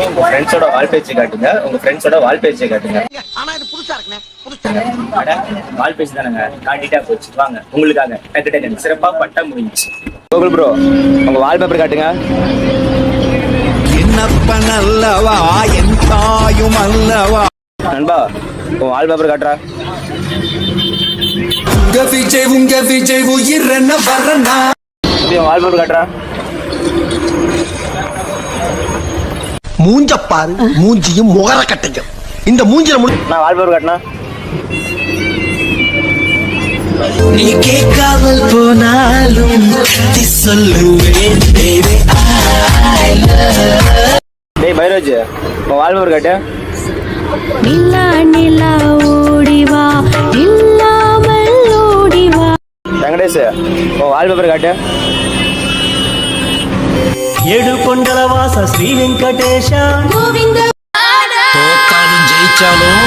உங்க ஃப்ரெண்ட்ஸோட வால் பேஜ் காட்டுங்க. உங்க ஃப்ரெண்ட்ஸோட வால் பேஜ் காட்டுங்க. ஆனா இது புதுசா இருக்குனே. அட வால் பேஜ் தானங்க. காட்டிட்டா போச்சு. வாங்க உங்களுக்காக டக்கு டக்கு சிறப்பா பட்டா முடிஞ்சுச்சு. கோகுல் ப்ரோ உங்க வால்பேப்பர் காட்டுங்க. என்னப்பன் அல்லவா என் தாயும் அல்லவா. நண்பா உன் வால்பேப்பர் காட்டுறா. உங்க விஜய் உயிர் என்ன வரனா. உன் வால்பேப்பர் காட்டுறா. மூஞ்சப்பாரு மூஞ்சியும் முகர கட்டையும் இந்த மூஞ்சில நான் வால்பேப்பர் காட்டினா. நீ கேட்காமல் போனாலும் சொல்லுவேன் டேய் பைரோஜ் உன் வால்பேப்பர் காட்டு. நிலா நிலா ஓடிவா இல்லாமல் ஓடிவா. வெங்கடேஷ் உன் வால்பேப்பர் காட்டு. ఏడుకొండలవాస శ్రీ వెంకటేశ గోవింద தோத்தாலும் ஜெயிச்சாலும்